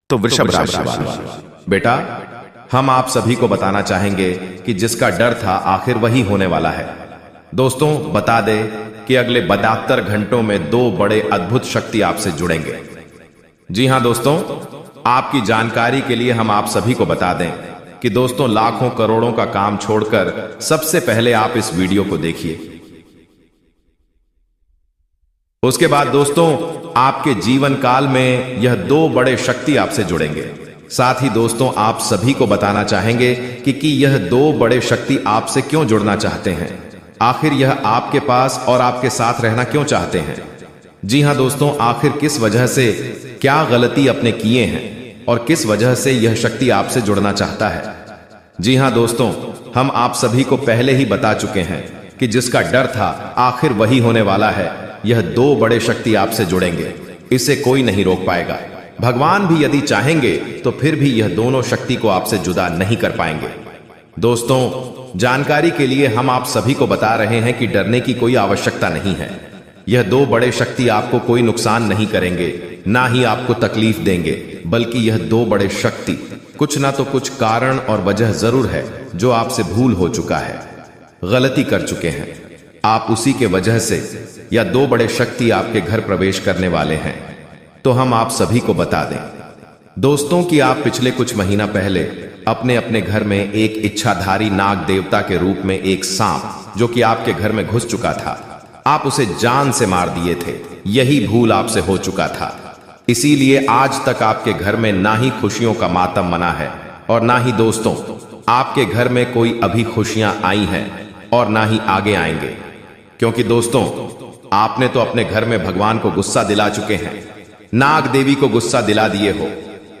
तो वृषभ राशि बेटा, हम आप सभी को बताना चाहेंगे कि जिसका डर था आखिर वही होने वाला है। दोस्तों, बता दे कि अगले 72 घंटों में 2 बड़े अद्भुत शक्ति आपसे जुड़ेंगे। जी हां दोस्तों, आपकी जानकारी के लिए हम आप सभी को बता दें कि दोस्तों, लाखों करोड़ों का काम छोड़कर सबसे पहले आप इस वीडियो को देखिए। उसके बाद दोस्तों, आपके जीवन काल में यह 2 बड़े शक्ति आपसे जुड़ेंगे। साथ ही दोस्तों, आप सभी को बताना चाहेंगे कि यह 2 बड़े शक्ति आपसे क्यों जुड़ना चाहते हैं। आखिर यह आपके पास और आपके साथ रहना क्यों चाहते हैं। जी हां दोस्तों, आखिर किस वजह से, क्या गलती अपने किए हैं और किस वजह से यह शक्ति आपसे जुड़ना चाहता है। जी हां दोस्तों, हम आप सभी को पहले ही बता चुके हैं कि जिसका डर था आखिर वही होने वाला है। यह 2 बड़े शक्ति आपसे जुड़ेंगे, इसे कोई नहीं रोक पाएगा। भगवान भी यदि चाहेंगे तो फिर भी यह दोनों शक्ति को आपसे जुदा नहीं कर पाएंगे। दोस्तों, जानकारी के लिए हम आप सभी को बता रहे हैं कि डरने की कोई आवश्यकता नहीं है। यह 2 बड़े शक्ति आपको कोई नुकसान नहीं करेंगे, ना ही आपको तकलीफ देंगे, बल्कि यह 2 बड़े शक्ति कुछ ना तो कुछ कारण और वजह जरूर है जो आपसे भूल हो चुका है, गलती कर चुके हैं आप, उसी के वजह से या 2 बड़े शक्ति आपके घर प्रवेश करने वाले हैं। तो हम आप सभी को बता दें दोस्तों कि आप पिछले कुछ महीना पहले अपने अपने घर में एक इच्छाधारी नाग देवता के रूप में एक सांप जो कि आपके घर में घुस चुका था, आप उसे जान से मार दिए थे। यही भूल आपसे हो चुका था, इसीलिए आज तक आपके घर में ना ही खुशियों का मातम मना है और ना ही दोस्तों आपके घर में कोई अभी खुशियां आई हैं और ना ही आगे आएंगे। क्योंकि दोस्तों, आपने तो अपने घर में भगवान को गुस्सा दिला चुके हैं, नाग देवी को गुस्सा दिला दिए हो।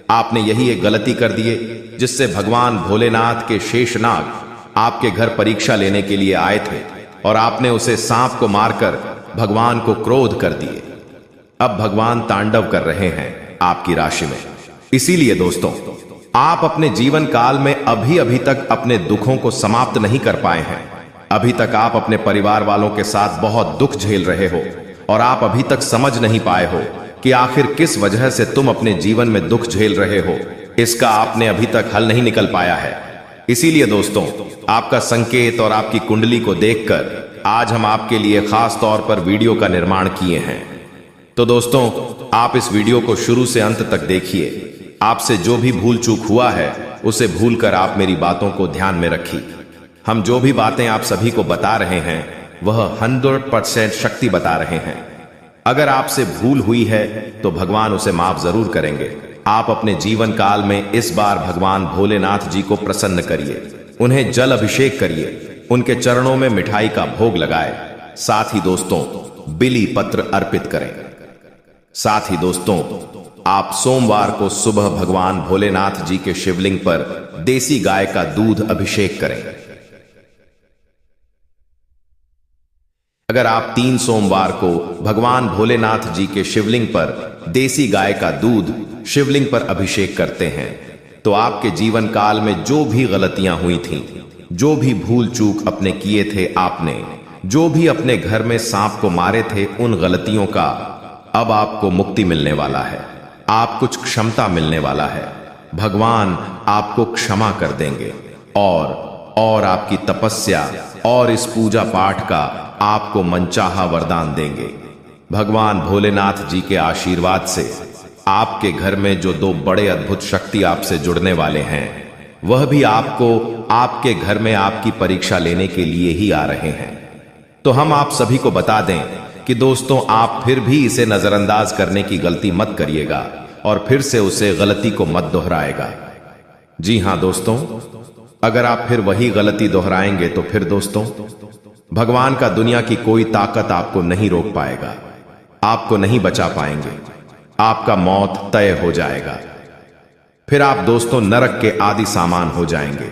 आपने यही एक गलती कर दिए जिससे भगवान भोलेनाथ के शेषनाग आपके घर परीक्षा लेने के लिए आए थे और आपने उसे सांप को मारकर भगवान को क्रोध कर दिए। अब भगवान तांडव कर रहे हैं आपकी राशि में। इसीलिए दोस्तों, आप अपने जीवन काल में अभी तक अपने दुखों को समाप्त नहीं कर पाए हैं। अभी तक आप अपने परिवार वालों के साथ बहुत दुख झेल रहे हो और आप अभी तक समझ नहीं पाए हो कि आखिर किस वजह से तुम अपने जीवन में दुख झेल रहे हो। इसका आपने अभी तक हल नहीं निकल पाया है। इसीलिए दोस्तों, आपका संकेत और आपकी कुंडली को देखकर आज हम आपके लिए खास तौर पर वीडियो का निर्माण किए हैं। तो दोस्तों, आप इस वीडियो को शुरू से अंत तक देखिए। आपसे जो भी भूल चूक हुआ है उसे भूलकर आप मेरी बातों को ध्यान में रखिए। हम जो भी बातें आप सभी को बता रहे हैं वह 100% शक्ति बता रहे हैं। अगर आपसे भूल हुई है तो भगवान उसे माफ जरूर करेंगे। आप अपने जीवन काल में इस बार भगवान भोलेनाथ जी को प्रसन्न करिए, उन्हें जल अभिषेक करिए, उनके चरणों में मिठाई का भोग लगाए। साथ ही दोस्तों, बिली पत्र अर्पित करें। साथ ही दोस्तों, आप सोमवार को सुबह भगवान भोलेनाथ जी के शिवलिंग पर देसी गाय का दूध अभिषेक करें। अगर आप 3 सोमवार को भगवान भोलेनाथ जी के शिवलिंग पर देसी गाय का दूध शिवलिंग पर अभिषेक करते हैं तो आपके जीवन काल में जो भी गलतियां हुई थीं, जो भी भूल चूक अपने किए थे आपने, जो भी अपने घर में सांप को मारे थे, उन गलतियों का अब आपको मुक्ति मिलने वाला है। आप कुछ क्षमता मिलने वाला है। भगवान आपको क्षमा कर देंगे और आपकी तपस्या और इस पूजा पाठ का आपको मनचाहा वरदान देंगे। भगवान भोलेनाथ जी के आशीर्वाद से आपके घर में जो 2 बड़े अद्भुत शक्ति आपसे जुड़ने वाले हैं वह भी आपको आपके घर में आपकी परीक्षा लेने के लिए ही आ रहे हैं। तो हम आप सभी को बता दें कि दोस्तों, आप फिर भी इसे नजरअंदाज करने की गलती मत करिएगा और फिर से उसे गलती को मत दोहराएगा। जी हां दोस्तों, अगर आप फिर वही गलती दोहराएंगे तो फिर दोस्तों, भगवान का दुनिया की कोई ताकत आपको नहीं रोक पाएगा, आपको नहीं बचा पाएंगे, आपका मौत तय हो जाएगा। फिर आप दोस्तों नरक के आदि सामान हो जाएंगे,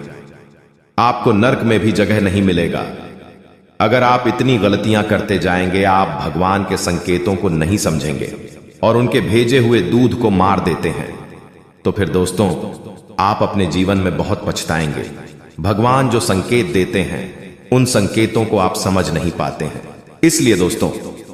आपको नरक में भी जगह नहीं मिलेगा। अगर आप इतनी गलतियां करते जाएंगे, आप भगवान के संकेतों को नहीं समझेंगे और उनके भेजे हुए दूध को मार देते हैं, तो फिर दोस्तों आप अपने जीवन में बहुत पछताएंगे। भगवान जो संकेत देते हैं उन संकेतों को आप समझ नहीं पाते हैं। इसलिए दोस्तों,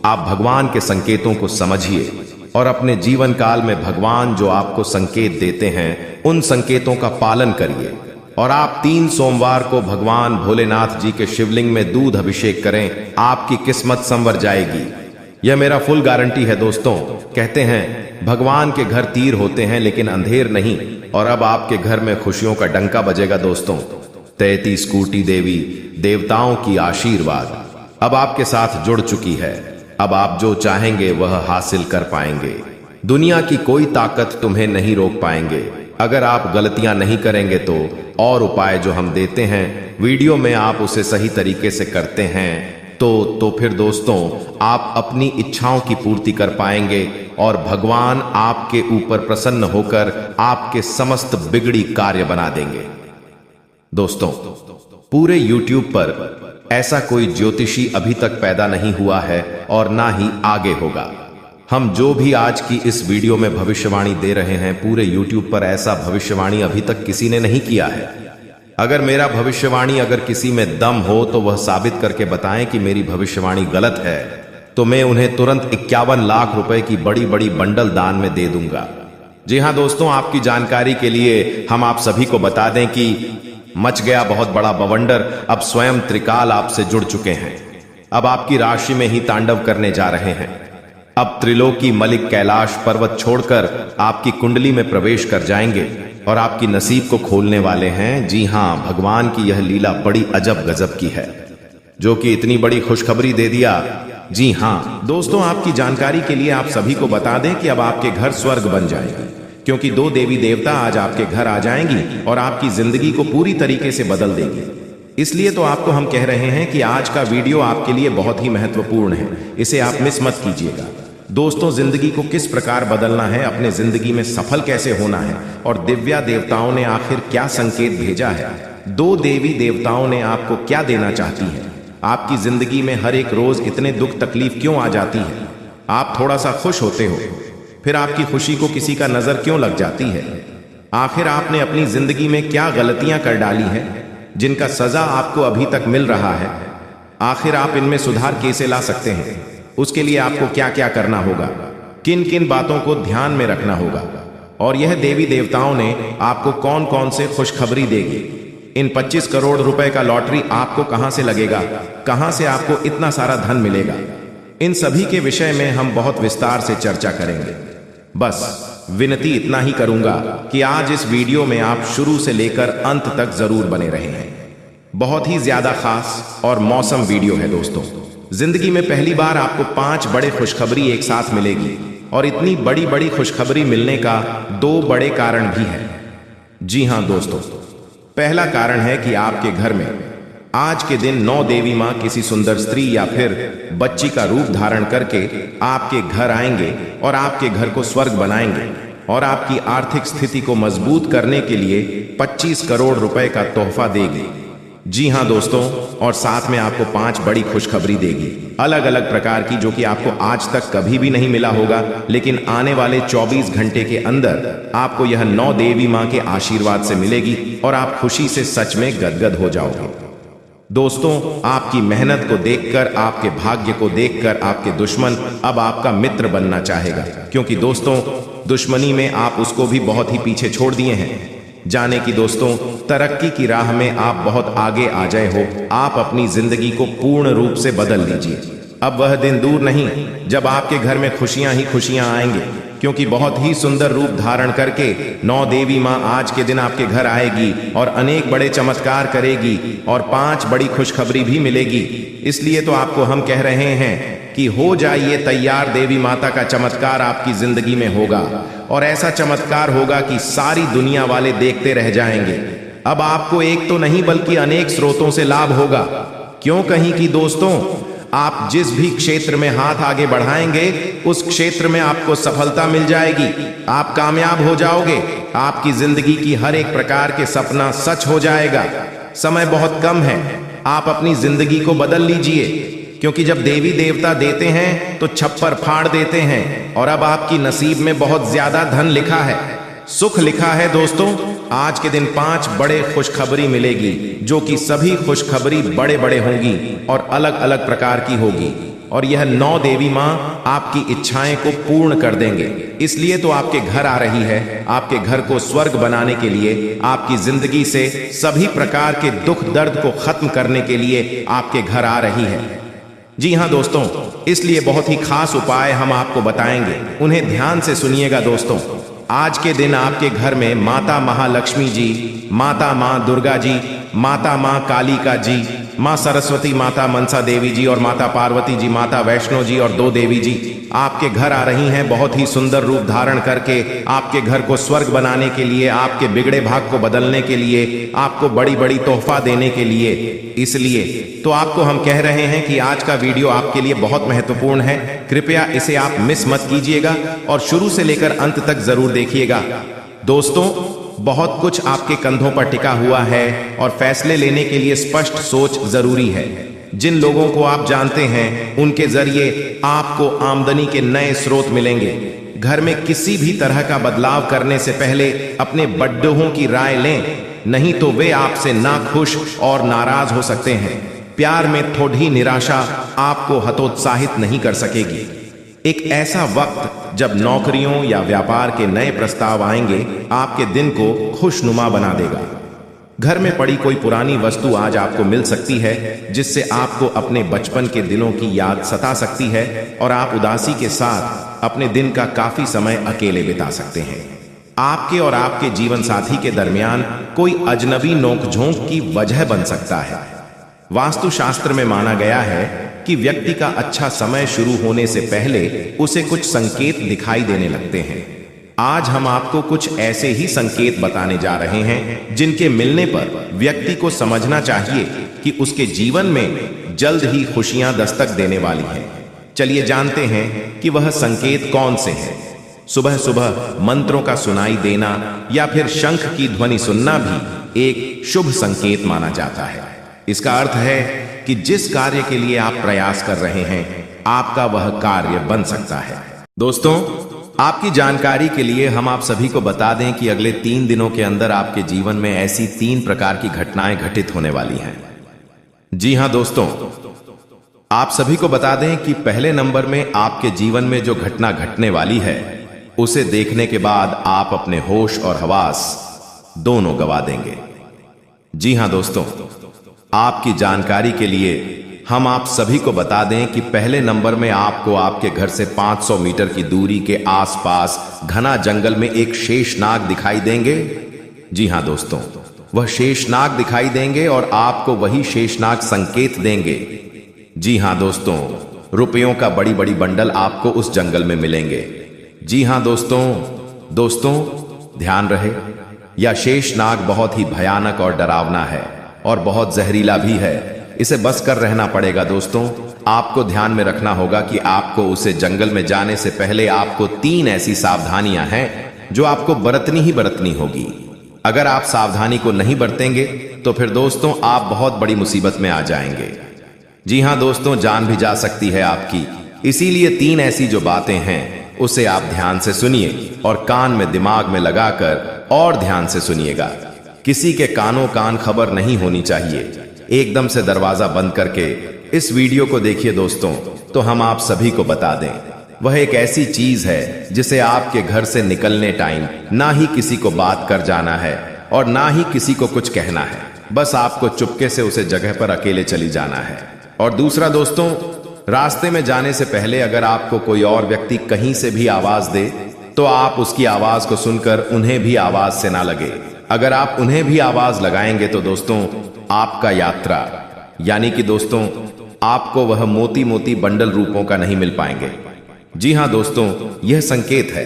आप भगवान के संकेतों को समझिए और अपने जीवन काल में भगवान जो आपको संकेत देते हैं उन संकेतों का पालन करिए। और आप 3 सोमवार को भगवान भोलेनाथ जी के शिवलिंग में दूध अभिषेक करें, आपकी किस्मत संवर जाएगी। यह मेरा फुल गारंटी है दोस्तों। कहते हैं भगवान के घर तीर होते हैं लेकिन अंधेर नहीं, और अब आपके घर में खुशियों का डंका बजेगा दोस्तों। 33 कोटि देवी देवताओं की आशीर्वाद अब आपके साथ जुड़ चुकी है। अब आप जो चाहेंगे वह हासिल कर पाएंगे। दुनिया की कोई ताकत तुम्हें नहीं रोक पाएंगे। अगर आप गलतियां नहीं करेंगे तो और उपाय जो हम देते हैं वीडियो में आप उसे सही तरीके से करते हैं तो फिर दोस्तों आप अपनी इच्छाओं की पूर्ति कर पाएंगे और भगवान आपके ऊपर प्रसन्न होकर आपके समस्त बिगड़ी कार्य बना देंगे। दोस्तों पूरे YouTube पर ऐसा कोई ज्योतिषी अभी तक पैदा नहीं हुआ है और ना ही आगे होगा। हम जो भी आज की इस वीडियो में भविष्यवाणी दे रहे हैं पूरे YouTube पर ऐसा भविष्यवाणी अभी तक किसी ने नहीं किया है। अगर मेरा भविष्यवाणी अगर किसी में दम हो तो वह साबित करके बताएं कि मेरी भविष्यवाणी गलत है, तो मैं उन्हें तुरंत 51 लाख रुपए की बड़ी बड़ी बंडल दान में दे दूंगा। जी हां दोस्तों, आपकी जानकारी के लिए हम आप सभी को बता दें कि मच गया बहुत बड़ा बवंडर। अब स्वयं त्रिकाल आपसे जुड़ चुके हैं। अब आपकी राशि में ही तांडव करने जा रहे हैं। अब त्रिलोकी मलिक कैलाश पर्वत छोड़कर आपकी कुंडली में प्रवेश कर जाएंगे और आपकी नसीब को खोलने वाले हैं। जी हां, भगवान की यह लीला बड़ी अजब गजब की है जो कि इतनी बड़ी खुशखबरी दे दिया। जी हां दोस्तों, आपकी जानकारी के लिए आप सभी को बता दें कि अब आपके घर स्वर्ग बन जाएगी, क्योंकि 2 देवी देवता आज आपके घर आ जाएंगी और आपकी जिंदगी को पूरी तरीके से बदल देंगी। इसलिए तो आपको हम कह रहे हैं कि आज का वीडियो आपके लिए बहुत ही महत्वपूर्ण है, इसे आप मिस मत कीजिएगा। दोस्तों जिंदगी को किस प्रकार बदलना है, अपने जिंदगी में सफल कैसे होना है और दिव्या देवताओं ने आखिर क्या संकेत भेजा है, 2 देवी देवताओं ने आपको क्या देना चाहती है, आपकी जिंदगी में हर एक रोज इतने दुख तकलीफ क्यों आ जाती है, आप थोड़ा सा खुश होते हो फिर आपकी खुशी को किसी का नजर क्यों लग जाती है, आखिर आपने अपनी जिंदगी में क्या गलतियां कर डाली है जिनका सजा आपको अभी तक मिल रहा है, आखिर आप इनमें सुधार कैसे ला सकते हैं, उसके लिए आपको क्या क्या करना होगा, किन किन बातों को ध्यान में रखना होगा और यह देवी देवताओं ने आपको कौन कौन से खुशखबरी देगी। इन 25 करोड़ रुपए का लॉटरी आपको कहां से लगेगा, कहां से आपको इतना सारा धन मिलेगा, इन सभी के विषय में हम बहुत विस्तार से चर्चा करेंगे। बस विनती इतना ही करूंगा कि आज इस वीडियो में आप शुरू से लेकर अंत तक जरूर बने रहें। बहुत ही ज्यादा खास और मौसम वीडियो है दोस्तों। जिंदगी में पहली बार आपको 5 बड़े खुशखबरी एक साथ मिलेगी और इतनी बड़ी बड़ी खुशखबरी मिलने का 2 बड़े कारण भी है। जी हां दोस्तों, पहला कारण है कि आपके घर में आज के दिन 9 देवी मां किसी सुंदर स्त्री या फिर बच्ची का रूप धारण करके आपके घर आएंगे और आपके घर को स्वर्ग बनाएंगे और आपकी आर्थिक स्थिति को मजबूत करने के लिए 25 करोड़ रुपए का तोहफा देगी। जी हां दोस्तों, और साथ में आपको 5 बड़ी खुशखबरी देगी अलग अलग प्रकार की, जो कि आपको आज तक कभी भी नहीं मिला होगा, लेकिन आने वाले 24 घंटे के अंदर आपको यह 9 देवी मां के आशीर्वाद से मिलेगी और आप खुशी से सच में गदगद हो जाओगे। दोस्तों आपकी मेहनत को देखकर, आपके भाग्य को देखकर आपके दुश्मन अब आपका मित्र बनना चाहेगा, क्योंकि दोस्तों दुश्मनी में आप उसको भी बहुत ही पीछे छोड़ दिए हैं। जाने की दोस्तों तरक्की की राह में आप बहुत आगे आ जाए हो, आप अपनी जिंदगी को पूर्ण रूप से बदल लीजिए। अब वह दिन दूर नहीं जब आपके घर में खुशियां ही खुशियां आएंगे, क्योंकि बहुत ही सुंदर रूप धारण करके 9 देवी मां आज के दिन आपके घर आएगी और अनेक बड़े चमत्कार करेगी और 5 बड़ी खुशखबरी भी मिलेगी। इसलिए तो आपको हम कह रहे हैं कि हो जाइए तैयार, देवी माता का चमत्कार आपकी जिंदगी में होगा और ऐसा चमत्कार होगा कि सारी दुनिया वाले देखते रह जाएंगे। अब आपको एक तो नहीं बल्कि अनेक स्रोतों से लाभ होगा। क्यों कहीं कि दोस्तों आप जिस भी क्षेत्र में हाथ आगे बढ़ाएंगे उस क्षेत्र में आपको सफलता मिल जाएगी, आप कामयाब हो जाओगे, आपकी जिंदगी की हर एक प्रकार के सपना सच हो जाएगा। समय बहुत कम है, आप अपनी जिंदगी को बदल लीजिए, क्योंकि जब देवी देवता देते हैं तो छप्पर फाड़ देते हैं और अब आपकी नसीब में बहुत ज्यादा धन लिखा है, सुख लिखा है। दोस्तों आज के दिन 5 बड़े खुशखबरी मिलेगी, जो कि सभी खुशखबरी बड़े बड़े होंगी और अलग अलग प्रकार की होगी। और यह 9 देवी माँ आपकी इच्छाएं को पूर्ण कर देंगे। इसलिए तो आपके घर आ रही है, आपके घर को स्वर्ग बनाने के लिए, आपकी जिंदगी से सभी प्रकार के दुख दर्द को खत्म करने के लिए आपके घर आ रही है। जी हाँ दोस्तों, इसलिए बहुत ही खास उपाय हम आपको बताएंगे, उन्हें ध्यान से सुनिएगा दोस्तों। आज के दिन आपके घर में माता महालक्ष्मी जी, माता माँ दुर्गा जी, माता माँ कालिका जी, माँ सरस्वती, माता मनसा देवी जी और माता पार्वती जी, माता वैष्णो जी और 2 देवी जी आपके घर आ रही हैं, बहुत ही सुंदर रूप धारण करके आपके घर को स्वर्ग बनाने के लिए, आपके बिगड़े भाग को बदलने के लिए, आपको बड़ी बड़ी तोहफा देने के लिए। इसलिए तो आपको हम कह रहे हैं कि आज का वीडियो आपके लिए बहुत महत्वपूर्ण है। कृपया इसे आप मिस मत कीजिएगा और शुरू से लेकर अंत तक जरूर देखिएगा। दोस्तों, बहुत कुछ आपके कंधों पर टिका हुआ है और फैसले लेने के लिए स्पष्ट सोच जरूरी है। जिन लोगों को आप जानते हैं उनके जरिए आपको आमदनी के नए स्रोत मिलेंगे। घर में किसी भी तरह का बदलाव करने से पहले अपने बड़ों की राय लें, नहीं तो वे आपसे नाखुश और नाराज हो सकते हैं। प्यार में थोड़ी निराशा आपको हतोत्साहित नहीं कर सकेगी। एक ऐसा वक्त जब नौकरियों या व्यापार के नए प्रस्ताव आएंगे, आपके दिन को खुशनुमा बना देगा। घर में पड़ी कोई पुरानी वस्तु आज आपको मिल सकती है, जिससे आपको अपने बचपन के दिनों की याद सता सकती है और आप उदासी के साथ अपने दिन का काफी समय अकेले बिता सकते हैं। आपके और आपके जीवन साथी के दरमियान कोई अजनबी नोकझोंक की वजह बन सकता है। वास्तुशास्त्र में माना गया है कि व्यक्ति का अच्छा समय शुरू होने से पहले उसे कुछ संकेत दिखाई देने लगते हैं। आज हम आपको कुछ ऐसे ही संकेत बताने जा रहे हैं जिनके मिलने पर व्यक्ति को समझना चाहिए कि उसके जीवन में जल्द ही खुशियां दस्तक देने वाली हैं। चलिए जानते हैं कि वह संकेत कौन से हैं। सुबह सुबह मंत्रों का सुनाई देना या फिर शंख की ध्वनि सुनना भी एक शुभ संकेत माना जाता है। इसका अर्थ है कि जिस कार्य के लिए आप प्रयास कर रहे हैं, आपका वह कार्य बन सकता है। दोस्तों, आपकी जानकारी के लिए हम आप सभी को बता दें कि अगले 3 दिनों के अंदर आपके जीवन में ऐसी 3 प्रकार की घटनाएं घटित होने वाली हैं। जी हां दोस्तों, आप सभी को बता दें कि पहले नंबर में आपके जीवन में जो घटना घटने वाली है, उसे देखने के बाद आप अपने होश और हवास दोनों गवा देंगे। जी हां दोस्तों, आपकी जानकारी के लिए हम आप सभी को बता दें कि पहले नंबर में आपको आपके घर से 500 मीटर की दूरी के आसपास घना जंगल में एक शेषनाग दिखाई देंगे। जी हां दोस्तों, वह शेषनाग दिखाई देंगे और आपको वही शेषनाग संकेत देंगे। जी हां दोस्तों, रुपयों का बड़ी बड़ी बंडल आपको उस जंगल में मिलेंगे। जी हां दोस्तों ध्यान रहे, यह शेषनाग बहुत ही भयानक और डरावना है और बहुत जहरीला भी है। इसे बस कर रहना पड़ेगा दोस्तों। आपको ध्यान में रखना होगा कि आपको उसे जंगल में जाने से पहले आपको 3 ऐसी सावधानियां हैं जो आपको बरतनी ही बरतनी होगी। अगर आप सावधानी को नहीं बरतेंगे तो फिर दोस्तों आप बहुत बड़ी मुसीबत में आ जाएंगे। जी हां दोस्तों, जान भी जा सकती है आपकी। इसीलिए 3 ऐसी जो बातें हैं उसे आप ध्यान से सुनिए और कान में दिमाग में लगाकर और ध्यान से सुनिएगा। किसी के कानों कान खबर नहीं होनी चाहिए। एकदम से दरवाजा बंद करके इस वीडियो को देखिए दोस्तों। तो हम आप सभी को बता दें, वह एक ऐसी चीज है जिसे आपके घर से निकलने टाइम ना ही किसी को बात कर जाना है और ना ही किसी को कुछ कहना है। बस आपको चुपके से उसे जगह पर अकेले चली जाना है। और दूसरा दोस्तों, रास्ते में जाने से पहले अगर आपको कोई और व्यक्ति कहीं से भी आवाज दे तो आप उसकी आवाज को सुनकर उन्हें भी आवाज से ना लगे। अगर आप उन्हें भी आवाज लगाएंगे तो दोस्तों आपका यात्रा यानी कि दोस्तों आपको वह मोती मोती बंडल रूपों का नहीं मिल पाएंगे। जी हां दोस्तों, यह संकेत है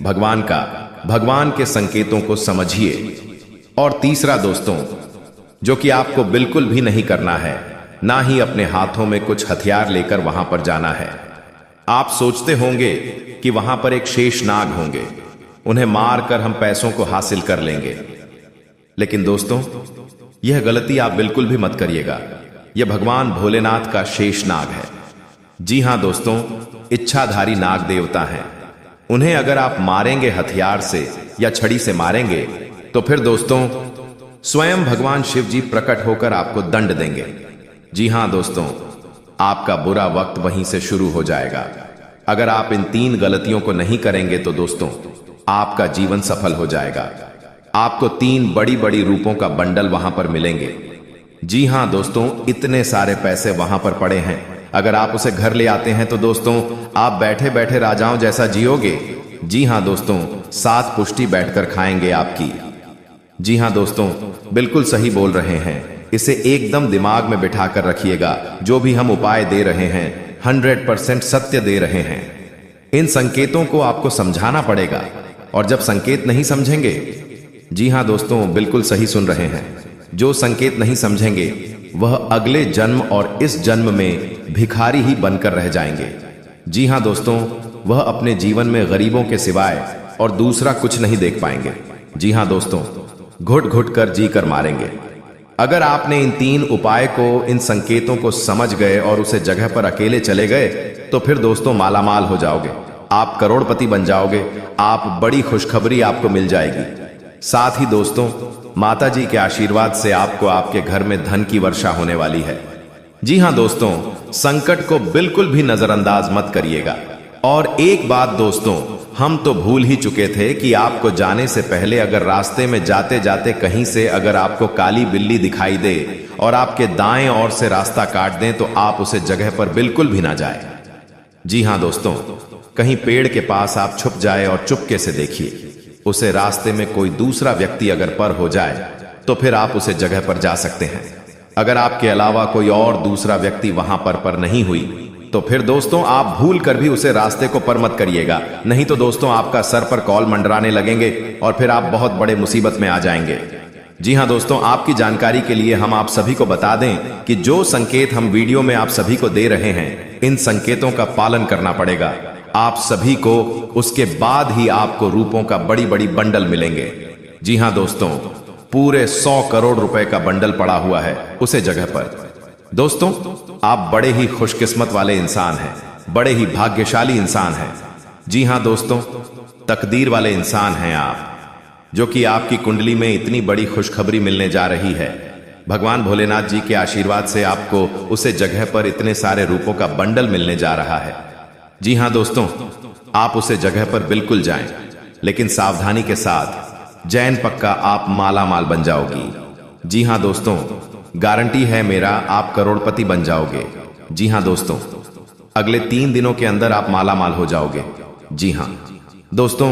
भगवान का। भगवान के संकेतों को समझिए। और तीसरा दोस्तों, जो कि आपको बिल्कुल भी नहीं करना है, ना ही अपने हाथों में कुछ हथियार लेकर वहां पर जाना है। आप सोचते होंगे कि वहां पर एक शेषनाग होंगे, उन्हें मारकर हम पैसों को हासिल कर लेंगे। लेकिन दोस्तों, यह गलती आप बिल्कुल भी मत करिएगा। यह भगवान भोलेनाथ का शेषनाग है। जी हां दोस्तों, इच्छाधारी नाग देवता हैं। उन्हें अगर आप मारेंगे हथियार से या छड़ी से मारेंगे तो फिर दोस्तों स्वयं भगवान शिव जी प्रकट होकर आपको दंड देंगे। जी हां दोस्तों, आपका बुरा वक्त वहीं से शुरू हो जाएगा। अगर आप इन 3 गलतियों को नहीं करेंगे तो दोस्तों आपका जीवन सफल हो जाएगा। आपको 3 बड़ी बड़ी रूपों का बंडल वहां पर मिलेंगे। जी हां दोस्तों, इतने सारे पैसे वहां पर पड़े हैं। अगर आप उसे घर ले आते हैं तो दोस्तों आप बैठे बैठे राजाओं जैसा जियोगे। जी हां दोस्तों, 7 पुष्टि बैठकर खाएंगे आपकी। जी हां दोस्तों, बिल्कुल सही बोल रहे हैं। इसे एकदम दिमाग में बिठा कर रखिएगा। जो भी हम उपाय दे रहे हैं 100% सत्य दे रहे हैं। इन संकेतों को आपको समझाना पड़ेगा, और जब संकेत नहीं समझेंगे, जी हां दोस्तों बिल्कुल सही सुन रहे हैं, जो संकेत नहीं समझेंगे वह अगले जन्म और इस जन्म में भिखारी ही बनकर रह जाएंगे। जी हां दोस्तों, वह अपने जीवन में गरीबों के सिवाय और दूसरा कुछ नहीं देख पाएंगे। जी हां दोस्तों, घुट घुट कर जी कर मारेंगे। अगर आपने इन 3 उपाय को, इन संकेतों को समझ गए और उसे जगह पर अकेले चले गए तो फिर दोस्तों मालामाल हो जाओगे। आप करोड़पति बन जाओगे। आप बड़ी खुशखबरी आपको मिल जाएगी। साथ ही दोस्तों माता जी के आशीर्वाद से आपको आपके घर में धन की वर्षा होने वाली है। जी हां दोस्तों, संकट को बिल्कुल भी नजरअंदाज मत करिएगा। और एक बात दोस्तों, हम तो भूल ही चुके थे कि आपको जाने से पहले अगर रास्ते में जाते जाते कहीं से अगर आपको काली बिल्ली दिखाई दे और आपके दाएं ओर से रास्ता काट दें तो आप उसे जगह पर बिल्कुल भी ना जाए। जी हां दोस्तों, कहीं पेड़ के पास आप छुप जाए और चुपके से देखिए। उसे रास्ते में कोई दूसरा व्यक्ति अगर पर हो जाए तो फिर आप उसे जगह पर जा सकते हैं। अगर आपके अलावा कोई और दूसरा व्यक्ति वहां पर नहीं हुई तो फिर दोस्तों आप भूल कर भी उसे रास्ते को पर मत करिएगा। नहीं तो दोस्तों आपका सर पर कॉल मंडराने लगेंगे और फिर आप बहुत बड़े मुसीबत में आ जाएंगे। जी हां दोस्तों, आपकी जानकारी के लिए हम आप सभी को बता दें कि जो संकेत हम वीडियो में आप सभी को दे रहे हैं, इन संकेतों का पालन करना पड़ेगा आप सभी को। उसके बाद ही आपको रूपों का बड़ी बड़ी बंडल मिलेंगे। जी हां दोस्तों, पूरे 100 करोड़ रुपए का बंडल पड़ा हुआ है उसे जगह पर। दोस्तों आप बड़े ही खुशकिस्मत वाले इंसान हैं, बड़े ही भाग्यशाली इंसान हैं। जी हां दोस्तों, तकदीर वाले इंसान हैं आप, जो कि आपकी कुंडली में इतनी बड़ी खुशखबरी मिलने जा रही है। भगवान भोलेनाथ जी के आशीर्वाद से आपको उसे जगह पर इतने सारे रूपों का बंडल मिलने जा रहा है। जी हां दोस्तों, आप उसे जगह पर बिल्कुल जाएं, लेकिन सावधानी के साथ। जैन पक्का आप माला माल बन जाओगी। जी हां दोस्तों, गारंटी है मेरा, आप करोड़पति बन जाओगे। जी हां दोस्तों, अगले 3 दिनों के अंदर आप माला माल हो जाओगे। जी हां दोस्तों,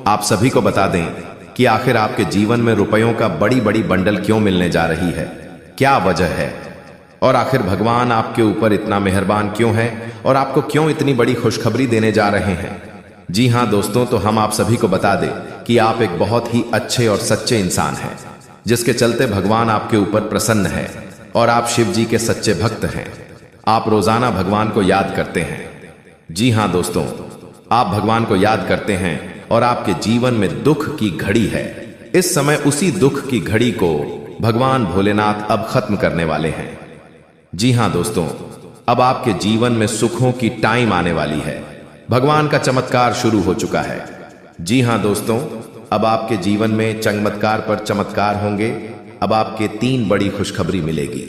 आप सभी को बता दें कि आखिर आपके जीवन में रुपयों का बड़ी बड़ी बंडल क्यों मिलने जा रही है, क्या वजह है, और आखिर भगवान आपके ऊपर इतना मेहरबान क्यों है और आपको क्यों इतनी बड़ी खुशखबरी देने जा रहे हैं। जी हां दोस्तों, तो हम आप सभी को बता दें कि आप एक बहुत ही अच्छे और सच्चे इंसान हैं, जिसके चलते भगवान आपके ऊपर प्रसन्न है और आप शिव जी के सच्चे भक्त हैं। आप रोजाना भगवान को याद करते हैं। जी हां दोस्तों, आप भगवान को याद करते हैं और आपके जीवन में दुख की घड़ी है। इस समय उसी दुख की घड़ी को भगवान भोलेनाथ अब खत्म करने वाले हैं। जी हां दोस्तों, अब आपके जीवन में सुखों की टाइम आने वाली है। भगवान का चमत्कार शुरू हो चुका है। जी हां दोस्तों, अब आपके जीवन में चमत्कार पर चमत्कार होंगे। अब आपके 3 बड़ी खुशखबरी मिलेगी।